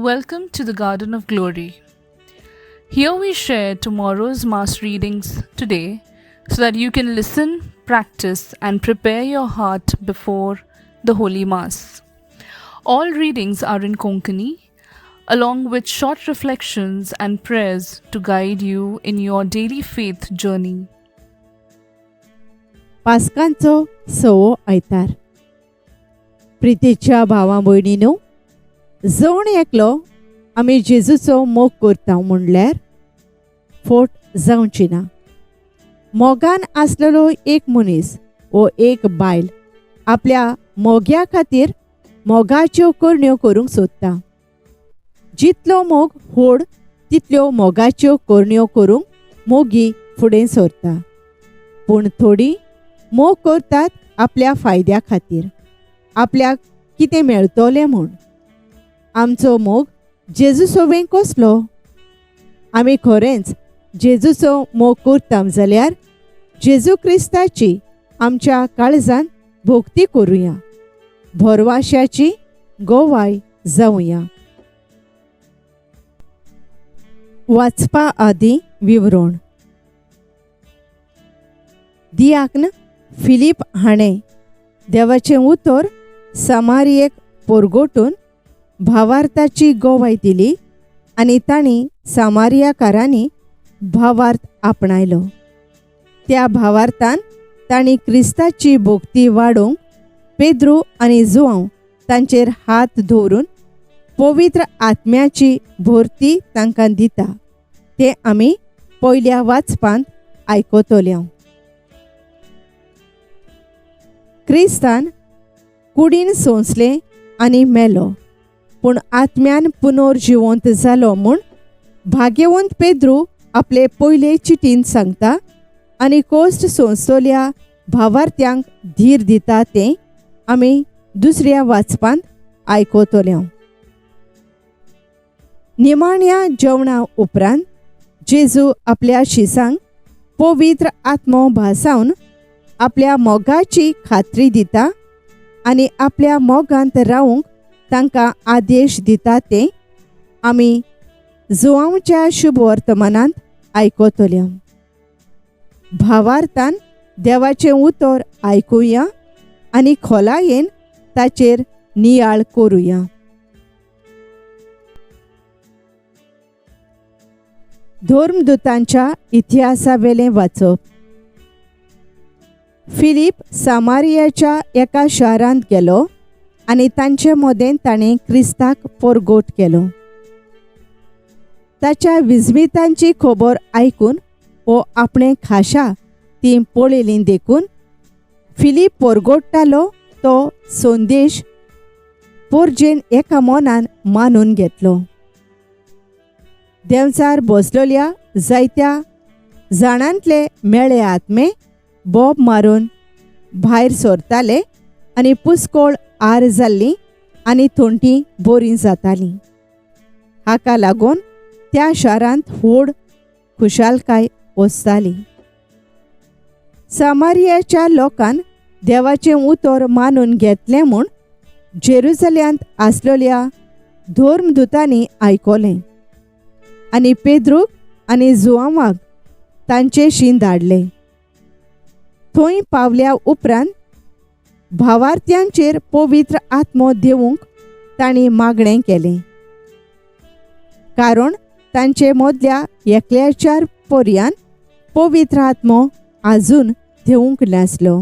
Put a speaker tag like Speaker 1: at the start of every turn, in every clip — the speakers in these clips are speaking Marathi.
Speaker 1: Welcome to the Garden of Glory. Here we share tomorrow's Mass readings today so that you can listen, practice, and prepare your heart before the Holy Mass. All readings are in Konkani, along with short reflections and prayers to guide you in your daily faith journey.
Speaker 2: पास्कांचो सवो आयतार. प्रितीच्या भावां भयणीनो, जण एकलो आमी जेजूचो मोग करता म्हणल्यार फोट जावची ना. मोगान आसलेलो एक मनीस वो एक बायल आपल्या मोग्या खातीर मोगाच्यो करण्यो करूंक सोदता. जितलो मोग व्हड तितल्यो मोगाच्यो करण्यो करूंक मोगी फुडें सरता. पूण थोडी मोग करतात आपल्या फायद्या खातीर, आपल्याक कितें मेळटलें म्हूण. आमचो मोग जेजू सोबें कसलो? आमी खरेंच जेजूचो मोग करता जाल्यार जेजू क्रिस्ताची आमच्या काळजान भोक्ती करुया, भरवशाची गोवाय जावया. वाचपा आदी विवरण. दियाक्न फिलीप हाणें देवाचें उतर समारियेक पोरगोटून भावार्थाची गोवाय दिली आनी तांणी समारियाकारांनी भावार्थ आपणायलो. त्या भावार्थान तांणी क्रिस्ताची भोक्ती वाडोवंक पेद्रू आनी जुआंव तांचेर हात दवरून पवित्र आत्म्याची भोरती तांकां दिता तें आमी पयल्या वाचपांत आयकतल्यो. क्रिस्तान कुडीन सोंसलें आनी मेलो, पूण आत्म्यान पुनर्जिवंत जालो म्हूण भाग्यवंत पेद्रू आपले पयले चिटीन सांगता आनी कोस्ट सोंसतल्या भावार्थ्यांक धीर दिता तें आमी दुसऱ्या वाचपांत आयकतल्यो. निमाण्या जेवणा उपरांत जेजू आपल्या शिसांक पवित्र आत्मो भासावन आपल्या मोगाची खात्री दिता आनी आपल्या मोगांत रावंक तांकां आदेश दिता तें आमी जुआंवच्या शुभ वर्तमानांत आयकतल्यो. भावार्थान देवाचें उतर आयकुया आनी खोलायेन ताचेर नियाळ करुया. धर्मदूतांच्या इतिहासावेलें वाचप. फिलीप सामारियाच्या एका शारांत गेलो आनी तांचे मोदें ताणें क्रिस्ताक पोरगोट केलो. ताच्या विजमितांची खबर आयकून वो आपणे खाशा ती पळयली देखून फिलीप पोरगोट्टालो तो संदेश पोरजेन एका मोनान मानून घेतलो. देंवचार बसलोल्या जायत्या जाणांतले मेळे आत्मे बोब मारून भायर सरताले आनी पुस्कोळ आर जाल्ली आनी थोंटी बोरी जातालीं. हाका लागून त्या शारांत व्हड खुशालकाय वसताली. सामारियाच्या लोकान देवाचें उतर मानून घेतलें म्हूण जेरुसल्यांत आसलेल्या धर्मदूतांनी आयकलें आनी पेद्रूक आनी जुआंवाक तांचेशी धाडले. थंय पावल्या उपरांत भावार्थ्यांचेर पवित्र आत्मो दिवंक तांणी मागणें केलें, कारण तांचे मदल्या एकल्याच्या पर्यान पवित्र आत्मो आजून दिवंक नासलो.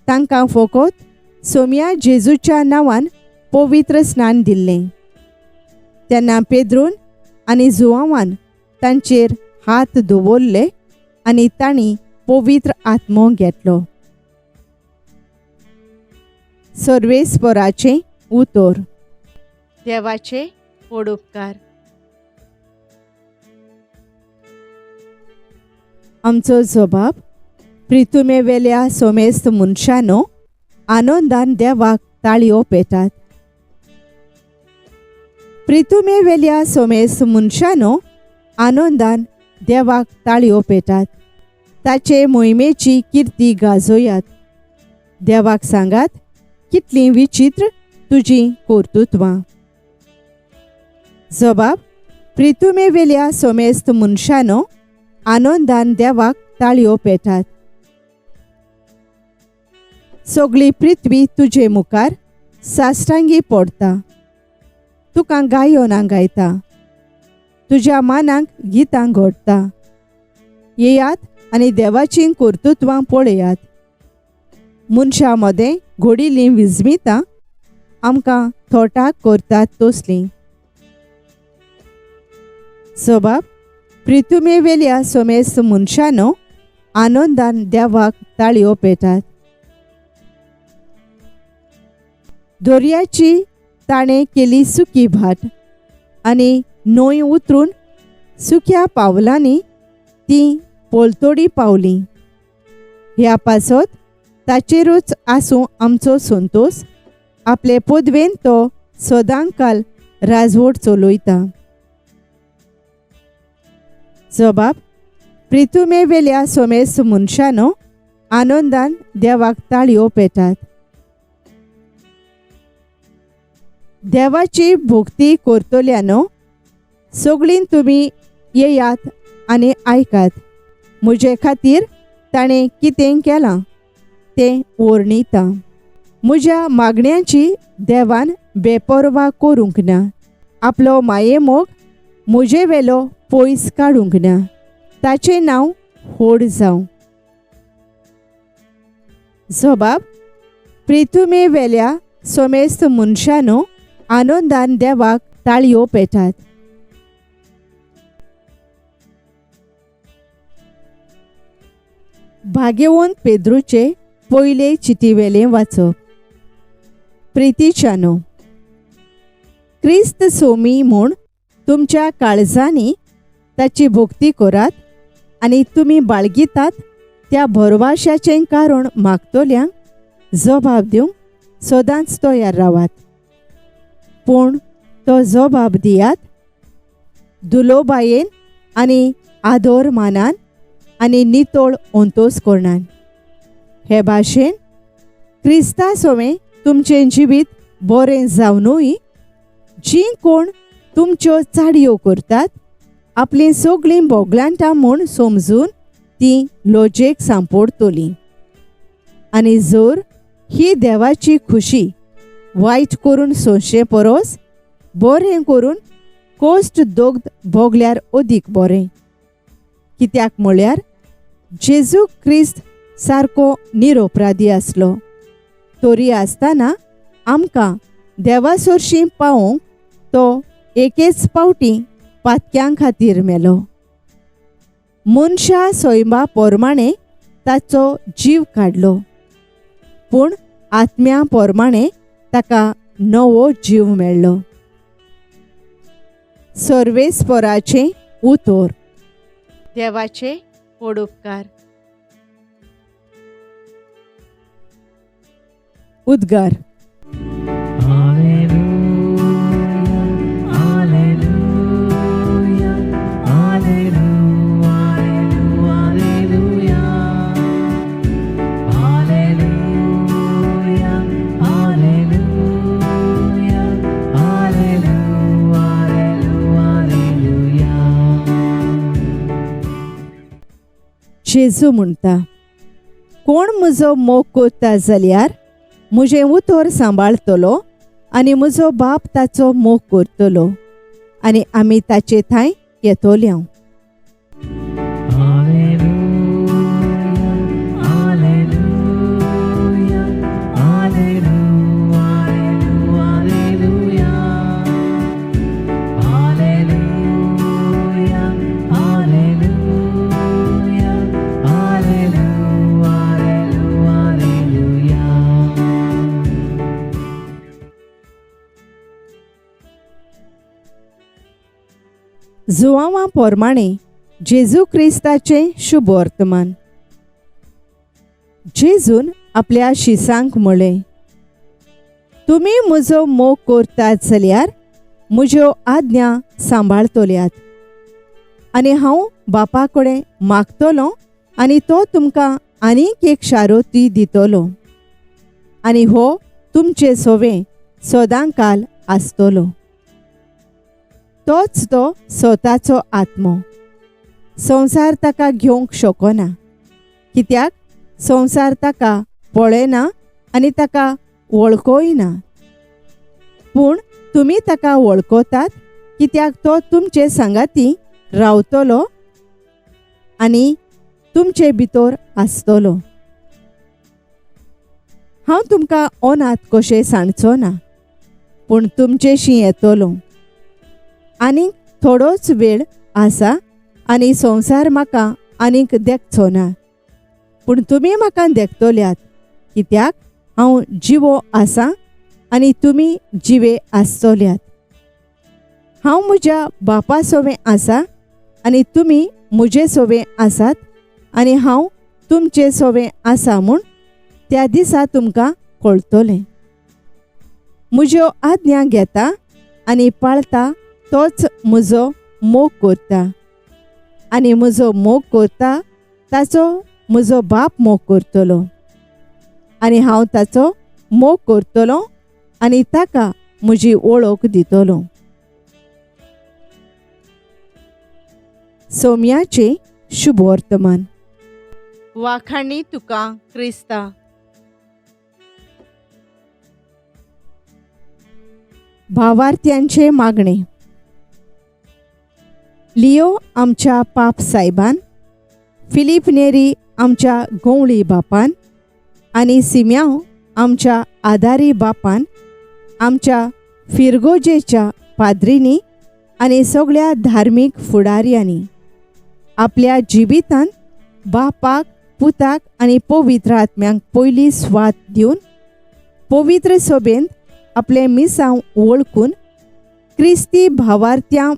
Speaker 2: तांकां फकत सोम्या जेजूच्या नांवान पवित्र स्नान दिल्लें. तेन्ना पेद्रून आनी जुआंवान तांचेर हात दवरले आनी तांणी पवित्र आत्मो घेतलो. सर्वेस्पराचें उतर. देवाचे व्हड उपकार. आमचो जबाब. प्रितुमेवेल्या सोमेस्त मनशांनो, आनंदान देवाक ताळयो पेटात. प्रितुमेवेल्या सोमेस्त मनशांनो, आनंदान देवाक ताळयो पेटात. ताचे मोहिमेची किर्ती गाजोयात. देवाक सांगात कितलीं विचित्र तुजी कर्तुत्वां. जबाब: प्रितुमेवेल्या सोमेस्त मनशानो आनंदान देवाक ताळयो पेटात. सगळी पृथ्वी तुजे मुखार साश्टांगी पडटा. तुका गायोनां गायता, तुज्या मानांक गितां घडटा. येयात आनी देवाचीं कर्तुत्वां पळयात. मनशा मदें घोडिल्लीं विजमितां आमकां थोटाक करतात तसलीं. जबाब: प्रितुमेवेल्या सोमेस्त मनशानो आनंदान देवाक ताळयो पेटात. दर्याची ताणें केली सुकी भाट आनी न्हंय उतरून सुक्या पावलांनी ती पोलतोडी पावली. ह्या पासत ताचेरूच आसूं आमचो संतोष. आपले पदवेन तो सदांकाल राजवट चलयता. जबाब: प्रितुमेवेल्या सोमेस्त मनशानो आनंदान देवाक ताळयो पेटात. देवाची भक्ती करतल्यानो सगळीं तुमी येयात आनी आयकात. म्हजे खातीर ताणें कितें केलां तें वर्णिता. म्हज्या मागण्यांची देवान बेपरवा करूंक ना. आपलो मायेमोग म्हजे वेलो पयस काडूंक ना. ताचें नांव व्हड जावं. जबाब: प्रितुमेवेल्या सोमेस्त मनशानो आनंदान देवाक ताळयो पेटात. भाग्यवंत पेद्रूचे पयले चिटीवेलें वाचप. प्रितीच्यानो, क्रिस्त सोमी म्हूण तुमच्या काळजांनी ताची भक्ती करात आनी तुमी बाळगितात त्या भरवशाचें कारण मागतल्यांक जबाब दिवंक सदांच तयार रावात. पूण तो जबाब दियात दुलोबायेन आनी आदर मानान आनी नितोळ अंतोस्करणान. हे भाशेन क्रिस्ता सोवें तुमचें जिवीत बरें जावनूय जीं कोण तुमच्यो चाडयो करतात आपलीं सगळीं बोगलांटां म्हूण समजून तीं लॉजेक सांपडटलीं. आनी जर ही देवाची खुशी वायट करून सोंशे परस बरें करून कोश्ट दोग भोगल्यार अदीक बरें. कित्याक म्हळ्यार जेजू क्रिस्त सारको निरपराधी आसलो, तरी आसतना आमकां देवा सरशीं पावोवंक तो एकेच पावटी पातक्यां खातीर मेलो. मनशा सैमा पोरमाणें ताचो जीव काडलो, पूण आत्म्या पोरमाणें ताका नवो जीव मेळ्ळो. सर्वेस्पराचें उतर. देवाचे व्हड उपकार. उद्गार. जेजू म्हणटा, कोण म्हजो मोग करता जाल्यार म्हजें उतर सांबाळतलो आनी म्हजो बाप ताचो मोग करतलो आनी आमी ताचे थंय येतोल्यो. जुवांवा पोरमाणें जेजू क्रिस्ताचें शुभ वर्तमान. जेजून आपल्या शिसांक म्हळें, तुमी म्हजो मोग करतात जाल्यार म्हज्यो आज्ञा सांबाळतल्यात आनी हांव बापा कडेन मागतलों आनी तो तुमकां आनीक एक शारोती दितलो आनी हो तुमचे सोवें सदांकाल आसतलो. तोच तो स्वताचो आत्मो. संवसार ताका घेवंक शकना, कित्याक संवसार ताका पळयना आनी ताका वळखूय ना. पूण तुमी ताका वळखतात, कित्याक तो तुमचे सांगाती रावतलो आनी तुमचे भितर आसतलो. हांव तुमकां अनाथ कशें सांडचो ना, पूण तुमचेशी येतलो. आनीक थोडोच वेळ आसा आनी संवसार म्हाका आनीक देखचो ना, पूण तुमी म्हाका देखतल्यात, कित्याक हांव जिवो आसां आनी तुमी जिवे आसतल्यात. हांव म्हज्या बापा सोबे आसां आनी तुमी म्हजे सोबे आसात, आनी हांव तुमचे सोबे आसां म्हूण त्या दिसा तुमकां कळटलें. म्हज्यो आज्ञा घेता आनी पाळता तोच म्हजो मोग करता, आनी म्हजो मोग करता ताचो म्हजो बाप मोग करतलो, आनी हांव ताचो मोग करतलों आनी ताका म्हजी वळख दितलो. सोम्याचे शुभ वर्तमान. वाखाणी तुका क्रिस्ता. भावार्थ्यांचे मागणे. लिओ आमच्या पाप सायबान, फिलीप नेरी आमच्या गवळी बापान, आनी सिम्याव आमच्या आदारी बापान, आमच्या फिरगोजेच्या पाद्रींनी आनी सगळ्या धार्मीक फुडाऱ्यांनी आपल्या जिवितांत बापाक, पुताक आनी पवित्र आत्म्यांक पयली स्वात दिवन पवित्र सभेंत आपले मिसांव वळखून क्रिस्ती भावार्थ्यां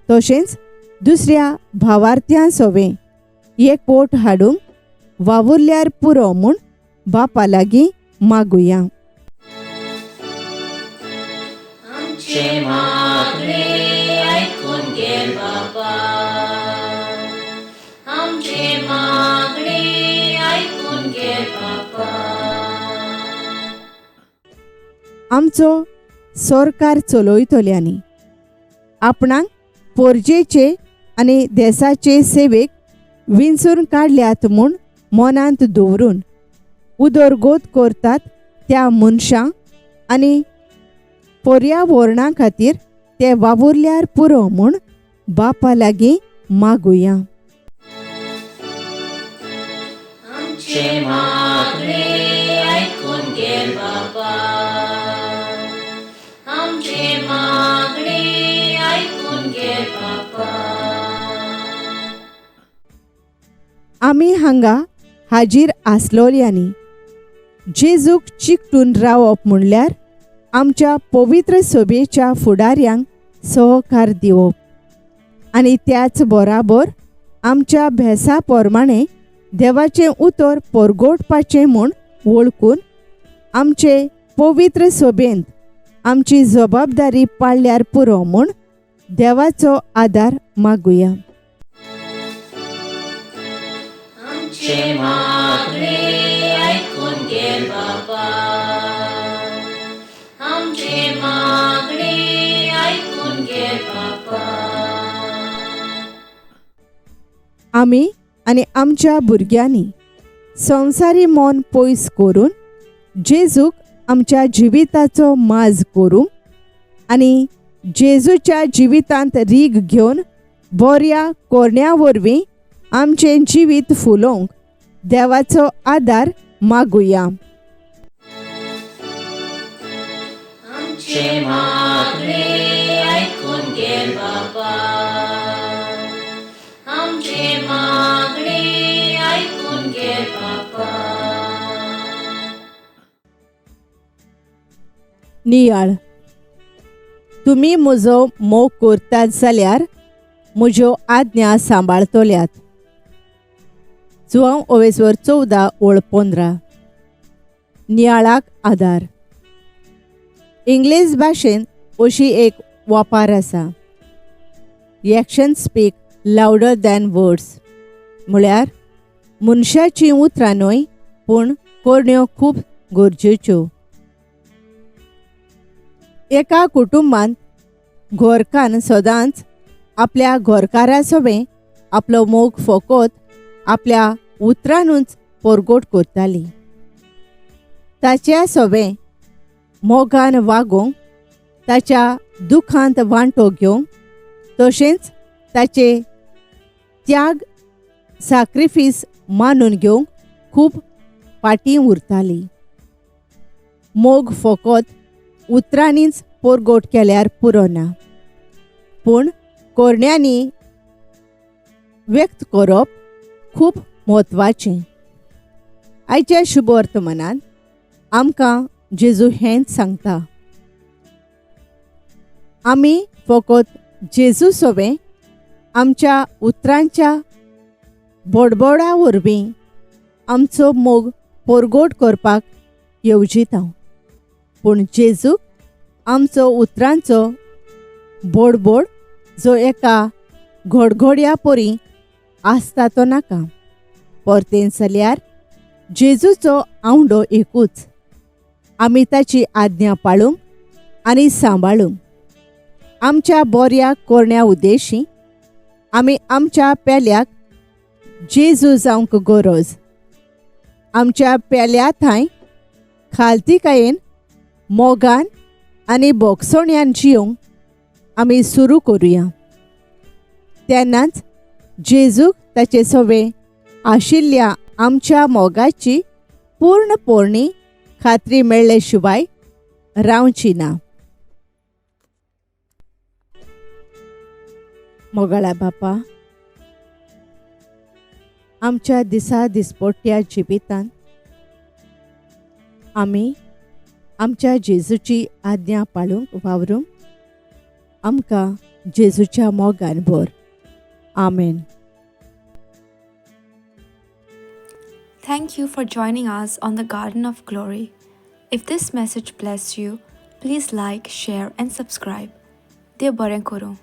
Speaker 2: तशेंच दुसऱ्या भावार्थ्यां सोबे एकवट हाडूंक वावुरल्यार पुरो म्हूण बापा लागीं मागुया.
Speaker 3: आमचे मागणे ऐकून घे बाबा, आमचे मागणे ऐकून घे बाबा.
Speaker 2: आमचो सरकार चलोयतल्यांनी आपणाक पोरजेचे आनी देशाचे सेवेक विंचून काडल्यात म्हूण मनांत दवरून उदरगत करतात त्या मनशां आनी पर्यावरणा खातीर ते वावुरल्यार पुरो म्हूण बापा लागीं मागुया.
Speaker 3: आमचे मागणे ऐकून घे बाबा, आमचे मागणे ऐकून घे बाबा.
Speaker 2: आमी हांगा हाजीर आसलोल्यांनी जेजूक चिकटून रावप म्हणल्यार आमच्या पवित्र सभेच्या फुडाऱ्यांक सहकार दिवप, आनी त्याच बराबर आमच्या भेसा प्रमाणे देवाचें उतर परगोडपाचें म्हूण वळखून आमचे पवित्र सभेंत आमची जबाबदारी पाळल्यार पुरो म्हूण देवाचो आदार मागुया.
Speaker 3: आमचे मागणे ऐकून घे बाबा, आमचे मागणे ऐकून घे बाबा.
Speaker 2: आमी आनी आमच्या भुरग्यांनी संवसारी मोन पयस करून जेजूक आमच्या जिविताचो माज करूंक आनी जेजूच्या जिवितांत रीग घेवन बऱ्या कोरण्या वरवीं आमचें जिवीत फुलोवंक देवाचो आदार मागुया.
Speaker 3: आमचे मागणे ऐकून घे बाबा, आमचे मागणे ऐकून घे बाबा.
Speaker 2: नियाळ. तुमी म्हजो मोग करतात जाल्यार म्हज्यो आज्ञा सांबाळतल्यात. जुआंव ओवेसवर 14:15. नियाळाक आदार. इंग्लीश भाशेंत अशी एक वापार आसा, actions speak louder than words. म्हळ्यार मनशाची उतरां न्हय, पूण कोरण्यो खूब गरजेच्यो. एका कुटुंबांत घोरकान सदांच आपल्या घोरकारा सोबे आपलो मोग फोकोत आपल्या उतरांनूच पोरगोट करताली. ताच्या सोबे मोगान वागोवंक, ताच्या दुखांत वांटो घेवंक, तशेंच ताचे त्याग सॅक्रिफीस मानून घेवंक खूब फाटीं उरताली. मोग फकत उतरांनीच पोरगोट केल्यार पुरो ना, पूण कोरण्यांनी व्यक्त करप खूब म्हत्वाचें. आयच्या शुभ वर्तमानांत आमकां जेजू हेंच सांगता. आमी फकत जेजू सोबे आमच्या उतरांच्या बडबडा वरवीं आमचो मोग पोरगोट करपाक येवजिता, पूण जेजूक आमचो उतरांचो बडबड जो एका घडघड्या परी आसता तो नाका. परतेन जाल्यार जेजूचो आवंडो एकूच. आमी ताची आज्ञा पाळूंक आनी सांबाळूंक. आमच्या बऱ्या कोरण्या उद्देशी आमी आमच्या पेल्याक जेजू जावंक गरज. आमच्या पेल्या थंय खालतीकायेन मोगान आनी बोगसोण्यान जिवंक आमी सुरू करुया. तेन्नाच जेजूक ताचे सोबे आशिल्ल्या आमच्या मोगाची पूर्णपोरणी खात्री मेळ्ळे शिवाय रावची ना. मोगाळा बापा, आमच्या दिसा दिसपट्ट्या जिवितांत आमी आमच्या जेजूची आज्ञा पाळूंक वावरूंक आमकां जेजूच्या मोगान भर. आमेन.
Speaker 4: Thank you for joining us on the Garden of Glory. If this message blessed you, please like, share and subscribe. Dear Baren Koro.